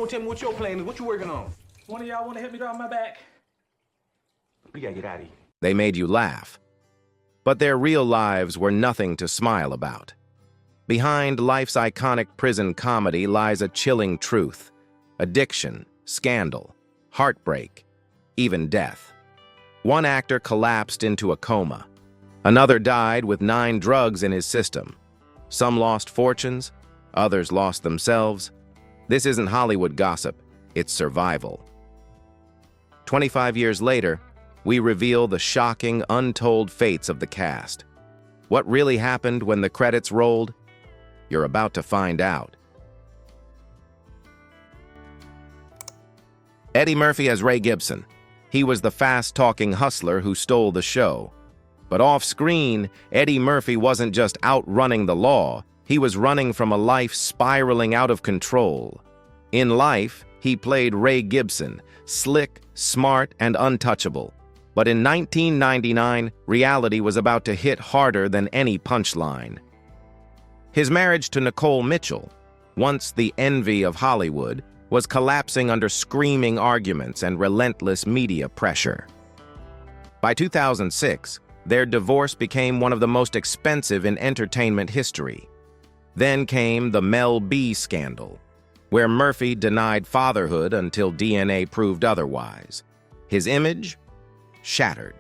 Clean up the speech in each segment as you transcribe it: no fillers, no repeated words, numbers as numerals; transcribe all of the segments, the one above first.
gonna tell me what your plan is? What you working on? One of y'all want to help me down my back? We gotta get out of here. They made you laugh. But their real lives were nothing to smile about. Behind life's iconic prison comedy lies a chilling truth: addiction, scandal, heartbreak, even death. One actor collapsed into a coma. Another died with 9 drugs in his system. Some lost fortunes, others lost themselves. This isn't Hollywood gossip, it's survival. 25 years later, we reveal the shocking, untold fates of the cast. What really happened when the credits rolled? You're about to find out. Eddie Murphy as Ray Gibson. He was the fast-talking hustler who stole the show. But off-screen, Eddie Murphy wasn't just outrunning the law, he was running from a life spiraling out of control. In life, he played Ray Gibson, slick, smart, and untouchable. But in 1999, reality was about to hit harder than any punchline. His marriage to Nicole Mitchell, once the envy of Hollywood, was collapsing under screaming arguments and relentless media pressure. By 2006, their divorce became one of the most expensive in entertainment history. Then came the Mel B scandal, where Murphy denied fatherhood until DNA proved otherwise. His image? Shattered.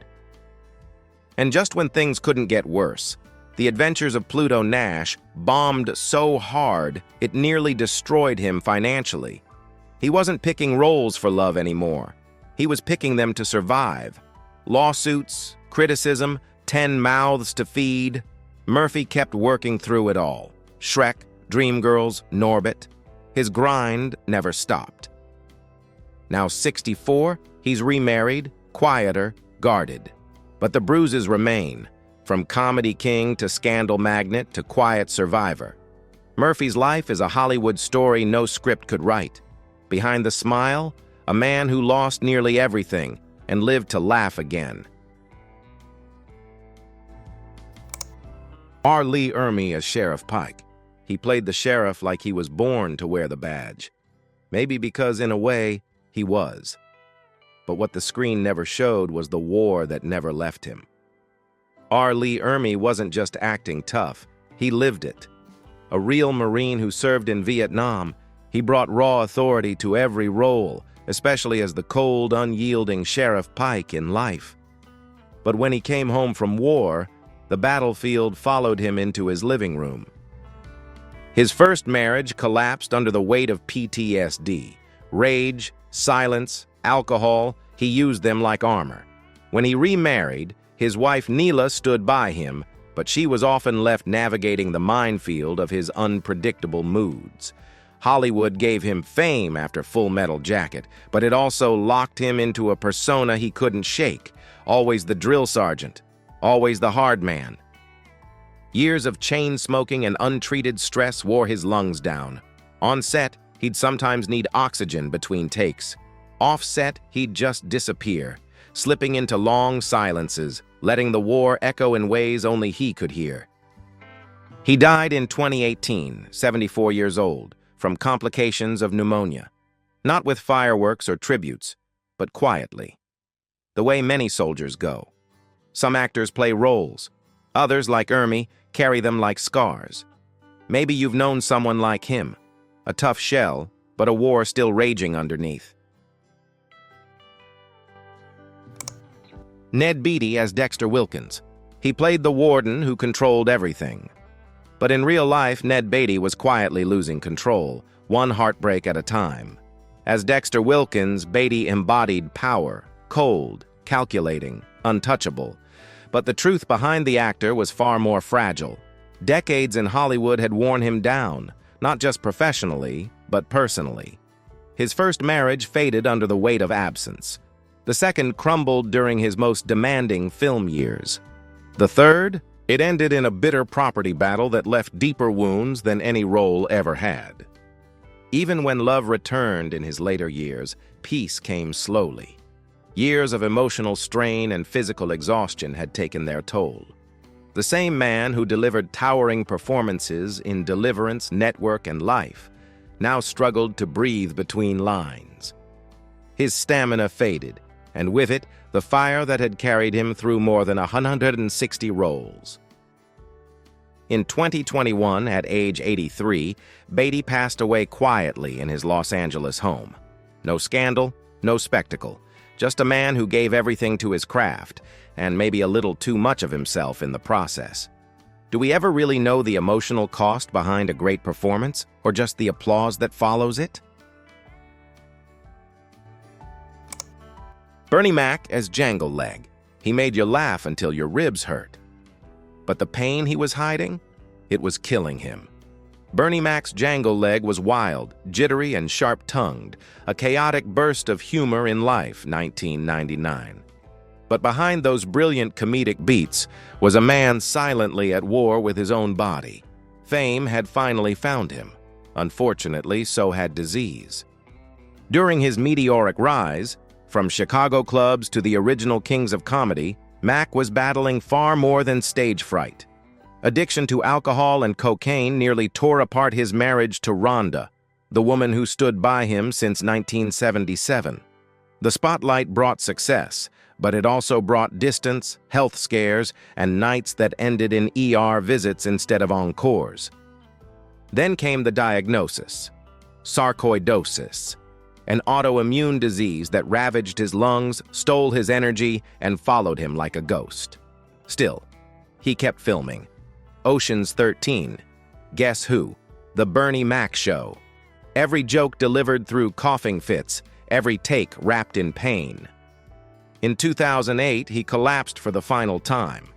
And just when things couldn't get worse, The Adventures of Pluto Nash bombed so hard it nearly destroyed him financially. He wasn't picking roles for love anymore. He was picking them to survive. Lawsuits, criticism, 10 mouths to feed. Murphy kept working through it all. Shrek, Dreamgirls, Norbit. His grind never stopped. Now 64, he's remarried, quieter, guarded. But the bruises remain, from comedy king to scandal magnate to quiet survivor. Murphy's life is a Hollywood story no script could write. Behind the smile, a man who lost nearly everything and lived to laugh again. R. Lee Ermey as Sheriff Pike. He played the sheriff like he was born to wear the badge. Maybe because, in a way, he was. But what the screen never showed was the war that never left him. R. Lee Ermey wasn't just acting tough, he lived it. A real Marine who served in Vietnam, he brought raw authority to every role, especially as the cold, unyielding Sheriff Pike in life. But when he came home from war, the battlefield followed him into his living room. His first marriage collapsed under the weight of PTSD. Rage, silence, alcohol, he used them like armor. When he remarried, his wife Neela stood by him, but she was often left navigating the minefield of his unpredictable moods. Hollywood gave him fame after Full Metal Jacket, but it also locked him into a persona he couldn't shake, always the drill sergeant, always the hard man. Years of chain smoking and untreated stress wore his lungs down. On set, he'd sometimes need oxygen between takes. Off set, he'd just disappear, slipping into long silences, letting the war echo in ways only he could hear. He died in 2018, 74 years old, from complications of pneumonia. Not with fireworks or tributes, but quietly. The way many soldiers go. Some actors play roles. Others, like Ermey, carry them like scars. Maybe you've known someone like him. A tough shell, but a war still raging underneath. Ned Beatty as Dexter Wilkins. He played the warden who controlled everything. But in real life, Ned Beatty was quietly losing control, one heartbreak at a time. As Dexter Wilkins, Beatty embodied power, cold, calculating, untouchable. But the truth behind the actor was far more fragile. Decades in Hollywood had worn him down, not just professionally, but personally. His first marriage faded under the weight of absence. The second crumbled during his most demanding film years. The third, it ended in a bitter property battle that left deeper wounds than any role ever had. Even when love returned in his later years, peace came slowly. Years of emotional strain and physical exhaustion had taken their toll. The same man who delivered towering performances in Deliverance, Network, and Life now struggled to breathe between lines. His stamina faded, and with it, the fire that had carried him through more than 160 roles. In 2021, at age 83, Beatty passed away quietly in his Los Angeles home. No scandal, no spectacle, just a man who gave everything to his craft, and maybe a little too much of himself in the process. Do we ever really know the emotional cost behind a great performance, or just the applause that follows it? Bernie Mac as Jangle Leg. He made you laugh until your ribs hurt. But the pain he was hiding? It was killing him. Bernie Mac's Jangle Leg was wild, jittery, and sharp-tongued, a chaotic burst of humor in life, 1999. But behind those brilliant comedic beats was a man silently at war with his own body. Fame had finally found him. Unfortunately, so had disease. During his meteoric rise, from Chicago clubs to the original kings of comedy, Mac was battling far more than stage fright. Addiction to alcohol and cocaine nearly tore apart his marriage to Rhonda, the woman who stood by him since 1977. The spotlight brought success, but it also brought distance, health scares, and nights that ended in ER visits instead of encores. Then came the diagnosis: sarcoidosis, an autoimmune disease that ravaged his lungs, stole his energy, and followed him like a ghost. Still, he kept filming. Ocean's 13, Guess Who, The Bernie Mac Show. Every joke delivered through coughing fits, every take wrapped in pain. In 2008, he collapsed for the final time.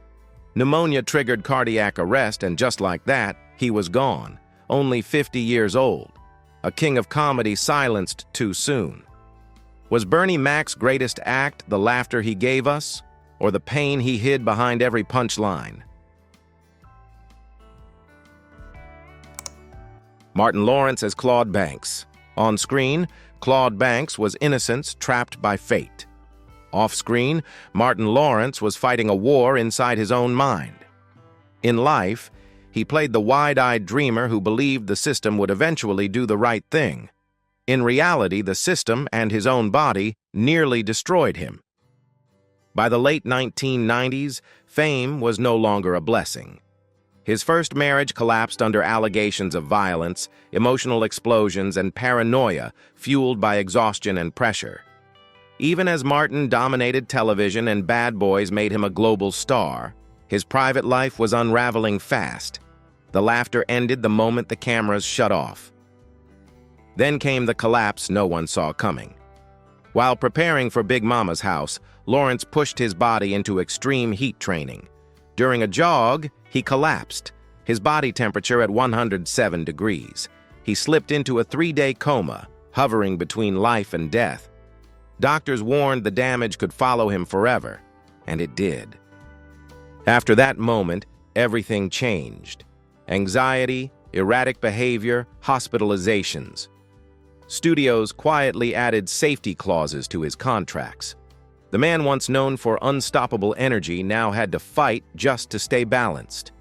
Pneumonia triggered cardiac arrest, and just like that, he was gone, only 50 years old. A king of comedy silenced too soon. Was Bernie Mac's greatest act the laughter he gave us, or the pain he hid behind every punchline? Martin Lawrence as Claude Banks. On screen, Claude Banks was innocence trapped by fate. Off-screen, Martin Lawrence was fighting a war inside his own mind. In life, he played the wide-eyed dreamer who believed the system would eventually do the right thing. In reality, the system and his own body nearly destroyed him. By the late 1990s, fame was no longer a blessing. His first marriage collapsed under allegations of violence, emotional explosions, and paranoia fueled by exhaustion and pressure. Even as Martin dominated television and Bad Boys made him a global star, his private life was unraveling fast. The laughter ended the moment the cameras shut off. Then came the collapse no one saw coming. While preparing for Big Mama's house, Lawrence pushed his body into extreme heat training. During a jog, he collapsed, his body temperature at 107 degrees. He slipped into a 3-day coma, hovering between life and death. Doctors warned the damage could follow him forever, and it did. After that moment, everything changed. Anxiety, erratic behavior, hospitalizations. Studios quietly added safety clauses to his contracts. The man once known for unstoppable energy now had to fight just to stay balanced.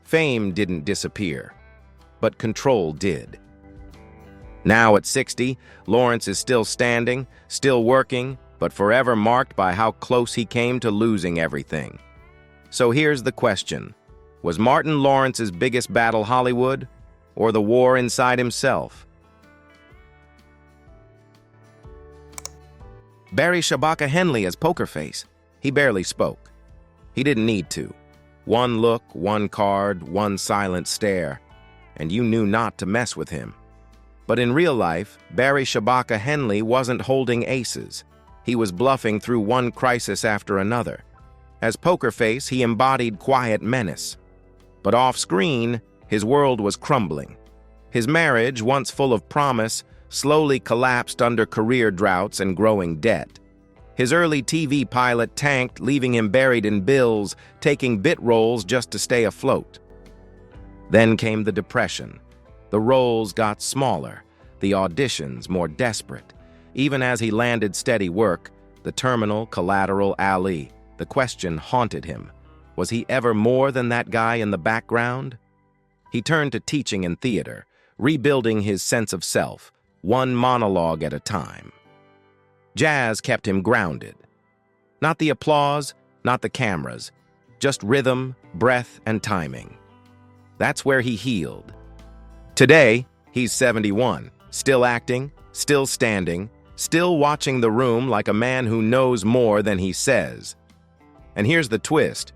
Fame didn't disappear, but control did. Now at 60, Lawrence is still standing, still working, but forever marked by how close he came to losing everything. So here's the question: was Martin Lawrence's biggest battle Hollywood, or the war inside himself? Barry Shabbaka Henley as Poker Face. He barely spoke. He didn't need to. One look, one card, one silent stare, and you knew not to mess with him. But in real life, Barry Shabbaka Henley wasn't holding aces. He was bluffing through one crisis after another. As Poker Face, he embodied quiet menace. But off-screen, his world was crumbling. His marriage, once full of promise, slowly collapsed under career droughts and growing debt. His early TV pilot tanked, leaving him buried in bills, taking bit roles just to stay afloat. Then came the depression. The roles got smaller, the auditions more desperate. Even as he landed steady work, The Terminal, Collateral, Ali, the question haunted him. Was he ever more than that guy in the background? He turned to teaching in theater, rebuilding his sense of self, one monologue at a time. Jazz kept him grounded. Not the applause, not the cameras, just rhythm, breath, and timing. That's where he healed. Today, he's 71, still acting, still standing, still watching the room like a man who knows more than he says. And here's the twist.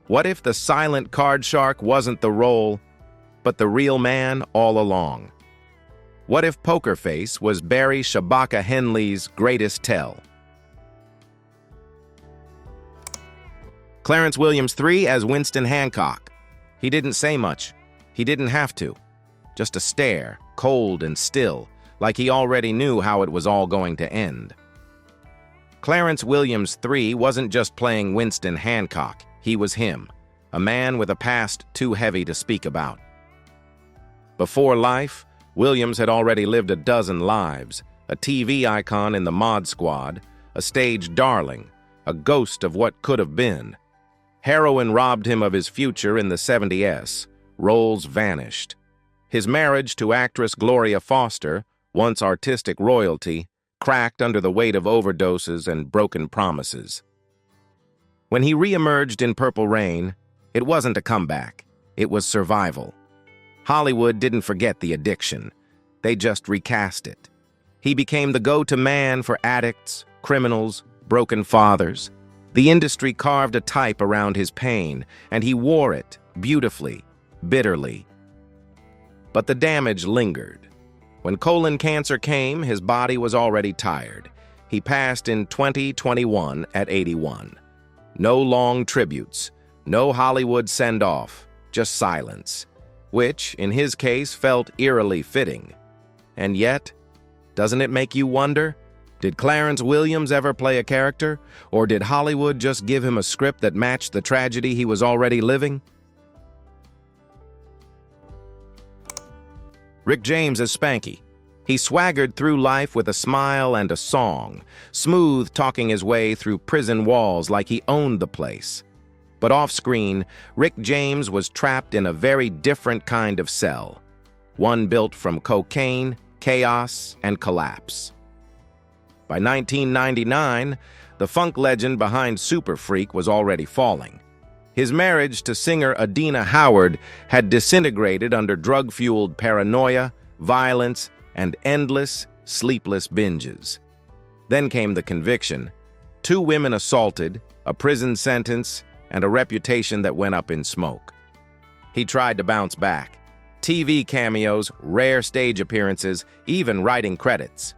What if the silent card shark wasn't the role, but the real man all along? What if Poker Face was Barry Shabbaka Henley's greatest tell? Clarence Williams III as Winston Hancock. He didn't say much. He didn't have to. Just a stare, cold and still, like he already knew how it was all going to end. Clarence Williams III wasn't just playing Winston Hancock. He was him, a man with a past too heavy to speak about. Before life, Williams had already lived a dozen lives, a TV icon in the Mod Squad, a stage darling, a ghost of what could have been. Heroin robbed him of his future in the 70s. Roles vanished. His marriage to actress Gloria Foster, once artistic royalty, cracked under the weight of overdoses and broken promises. When he re-emerged in Purple Rain, it wasn't a comeback. It was survival. Hollywood didn't forget the addiction. They just recast it. He became the go-to man for addicts, criminals, broken fathers. The industry carved a type around his pain, and he wore it beautifully, bitterly. But the damage lingered. When colon cancer came, his body was already tired. He passed in 2021 at 81. No long tributes, no Hollywood send-off, just silence, which, in his case, felt eerily fitting. And yet, doesn't it make you wonder? Did Clarence Williams ever play a character, or did Hollywood just give him a script that matched the tragedy he was already living? Rick James as Spanky. He swaggered through life with a smile and a song, smooth talking his way through prison walls like he owned the place. But off-screen, Rick James was trapped in a very different kind of cell, one built from cocaine, chaos, and collapse. By 1999, the funk legend behind Super Freak was already falling. His marriage to singer Adina Howard had disintegrated under drug-fueled paranoia, violence, and endless, sleepless binges. Then came the conviction. 2 women assaulted, a prison sentence, and a reputation that went up in smoke. He tried to bounce back. TV cameos, rare stage appearances, even writing credits.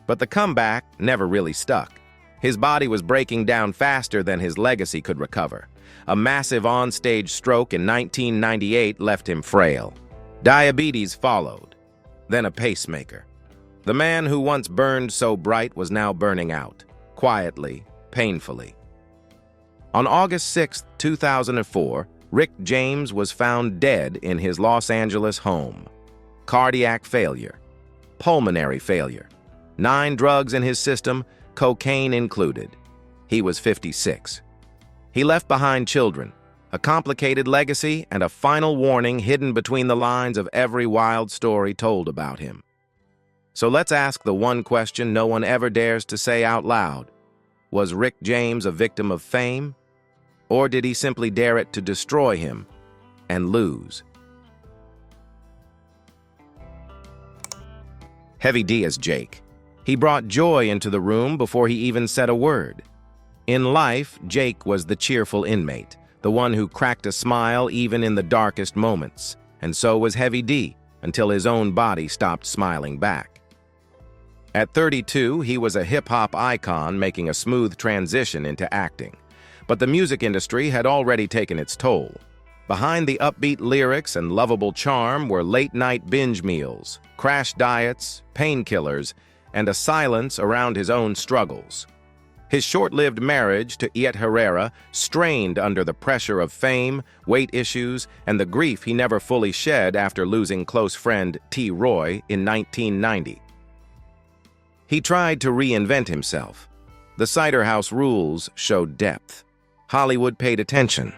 But the comeback never really stuck. His body was breaking down faster than his legacy could recover. A massive on-stage stroke in 1998 left him frail. Diabetes followed, then a pacemaker. The man who once burned so bright was now burning out, quietly, painfully. On August 6, 2004, Rick James was found dead in his Los Angeles home. Cardiac failure, pulmonary failure, 9 drugs in his system, cocaine included. He was 56. He left behind children, a complicated legacy, and a final warning hidden between the lines of every wild story told about him. So let's ask the one question no one ever dares to say out loud. Was Rick James a victim of fame? Or did he simply dare it to destroy him and lose? Heavy D as Jake. He brought joy into the room before he even said a word. In life, Jake was the cheerful inmate, the one who cracked a smile even in the darkest moments. And so was Heavy D, until his own body stopped smiling back. At 32, he was a hip-hop icon making a smooth transition into acting. But the music industry had already taken its toll. Behind the upbeat lyrics and lovable charm were late-night binge meals, crash diets, painkillers, and a silence around his own struggles. His short-lived marriage to Iet Herrera strained under the pressure of fame, weight issues, and the grief he never fully shed after losing close friend T. Roy in 1990. He tried to reinvent himself. The Cider House Rules showed depth. Hollywood paid attention.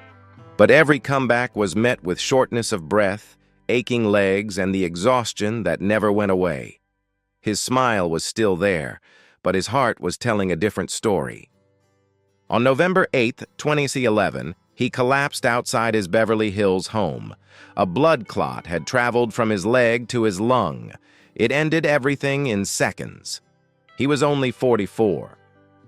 But every comeback was met with shortness of breath, aching legs, and the exhaustion that never went away. His smile was still there, but his heart was telling a different story. On November 8, 2011, he collapsed outside his Beverly Hills home. A blood clot had traveled from his leg to his lung. It ended everything in seconds. He was only 44.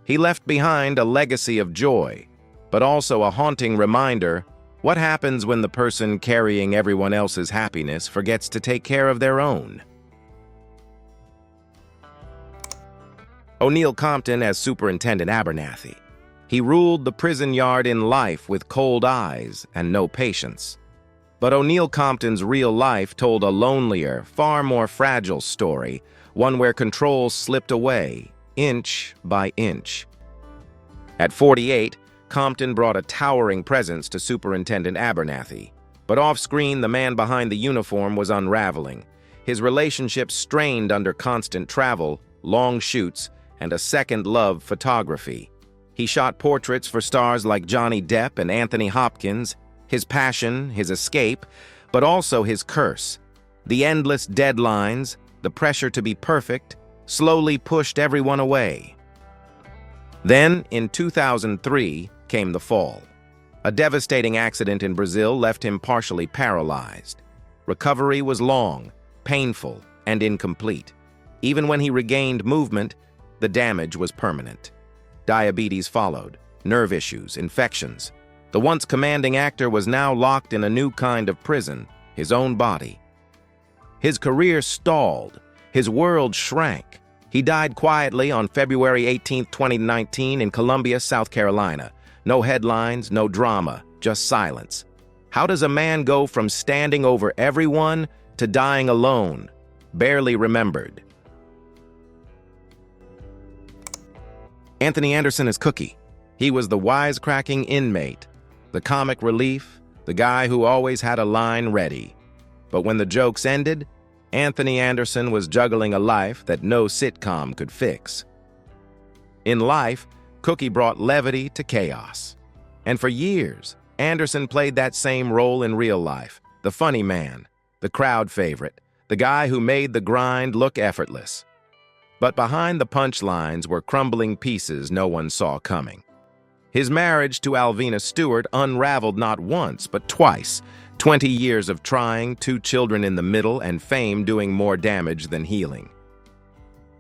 He left behind a legacy of joy, but also a haunting reminder: what happens when the person carrying everyone else's happiness forgets to take care of their own? O'Neill Compton as Superintendent Abernathy. He ruled the prison yard in life with cold eyes and no patience. But O'Neill Compton's real life told a lonelier, far more fragile story, one where control slipped away, inch by inch. At 48, Compton brought a towering presence to Superintendent Abernathy. But off-screen, the man behind the uniform was unraveling. His relationship strained under constant travel, long shoots, and a second love photography. He shot portraits for stars like Johnny Depp and Anthony Hopkins, his passion, his escape, but also his curse. The endless deadlines, the pressure to be perfect, slowly pushed everyone away. Then, in 2003, came the fall. A devastating accident in Brazil left him partially paralyzed. Recovery was long, painful, and incomplete. Even when he regained movement, the damage was permanent. Diabetes followed, nerve issues, infections. The once commanding actor was now locked in a new kind of prison, his own body. His career stalled. His world shrank. He died quietly on February 18, 2019 in Columbia, South Carolina. No headlines, no drama, just silence. How does a man go from standing over everyone to dying alone, barely remembered? Anthony Anderson as Cookie. He was the wisecracking inmate, the comic relief, the guy who always had a line ready. But when the jokes ended, Anthony Anderson was juggling a life that no sitcom could fix. In life, Cookie brought levity to chaos. And for years, Anderson played that same role in real life, the funny man, the crowd favorite, the guy who made the grind look effortless. But behind the punchlines were crumbling pieces no one saw coming. His marriage to Alvina Stewart unraveled not once, but twice. 20 years of trying, 2 children in the middle, and fame doing more damage than healing.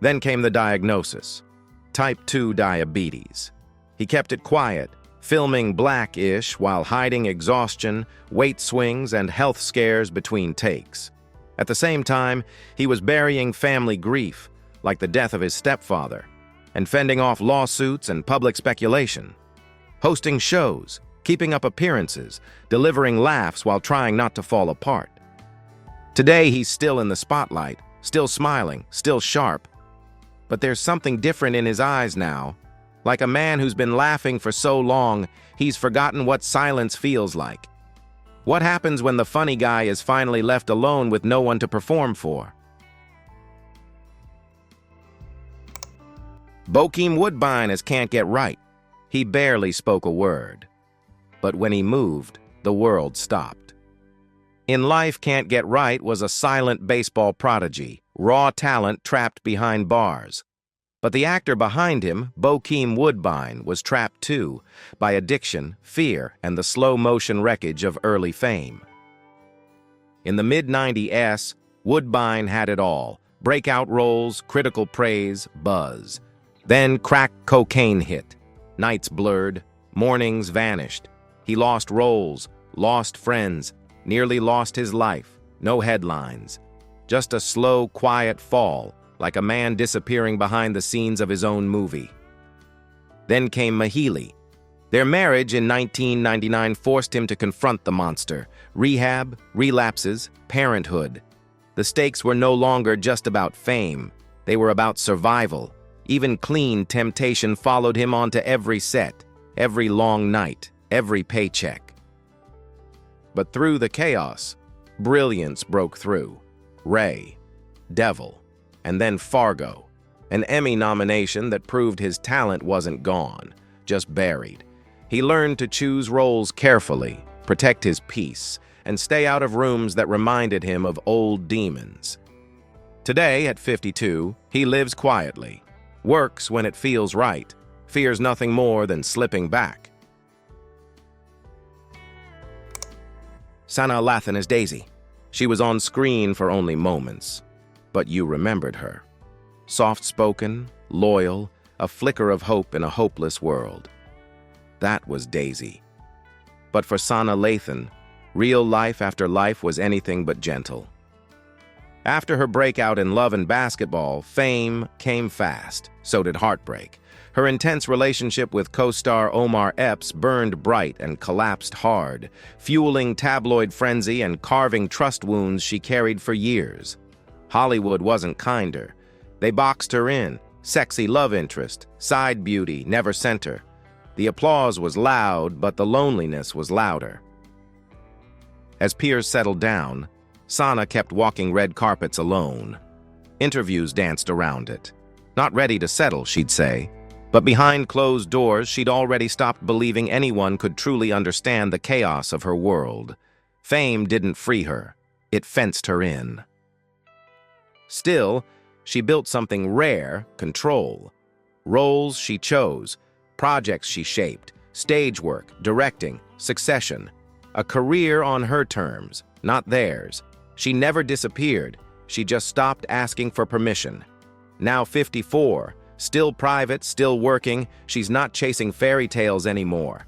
Then came the diagnosis: type 2 diabetes. He kept it quiet, filming Black-ish while hiding exhaustion, weight swings, and health scares between takes. At the same time, he was burying family grief, like the death of his stepfather, and fending off lawsuits and public speculation. Hosting shows, keeping up appearances, delivering laughs while trying not to fall apart. Today, he's still in the spotlight, still smiling, still sharp. But there's something different in his eyes now. Like a man who's been laughing for so long, he's forgotten what silence feels like. What happens when the funny guy is finally left alone with no one to perform for? Bokeem Woodbine as Can't Get Right. He barely spoke a word. But when he moved, the world stopped. In life, Can't Get Right was a silent baseball prodigy, raw talent trapped behind bars. But the actor behind him, Bokeem Woodbine, was trapped too, by addiction, fear, and the slow-motion wreckage of early fame. In the mid-90s, Woodbine had it all: breakout roles, critical praise, buzz. Then crack cocaine hit. Nights blurred, mornings vanished. He lost roles, lost friends, nearly lost his life. No headlines. Just a slow, quiet fall, like a man disappearing behind the scenes of his own movie. Then came Mahili. Their marriage in 1999 forced him to confront the monster: rehab, relapses, parenthood. The stakes were no longer just about fame. They were about survival. Even clean temptation followed him onto every set, every long night, every paycheck. But through the chaos, brilliance broke through. Ray, Devil, and then Fargo, an Emmy nomination that proved his talent wasn't gone, just buried. He learned to choose roles carefully, protect his peace, and stay out of rooms that reminded him of old demons. Today, at 52, he lives quietly, works when it feels right, fears nothing more than slipping back. Sana Lathan is Daisy. She was on screen for only moments, but you remembered her. Soft-spoken, loyal, a flicker of hope in a hopeless world. That was Daisy. But for Sana Lathan, real life after life was anything but gentle. After her breakout in love and basketball, fame came fast. So did heartbreak. Her intense relationship with co-star Omar Epps burned bright and collapsed hard, fueling tabloid frenzy and carving trust wounds she carried for years. Hollywood wasn't kinder. They boxed her in, sexy love interest, side beauty, never center. The applause was loud, but the loneliness was louder. As peers settled down, Sana kept walking red carpets alone. Interviews danced around it. Not ready to settle, she'd say. But behind closed doors, she'd already stopped believing anyone could truly understand the chaos of her world. Fame didn't free her. It fenced her in. Still, she built something rare, control. Roles she chose, projects she shaped, stage work, directing, succession. A career on her terms, not theirs. She never disappeared. She just stopped asking for permission. Now 54, still private, still working, she's not chasing fairy tales anymore.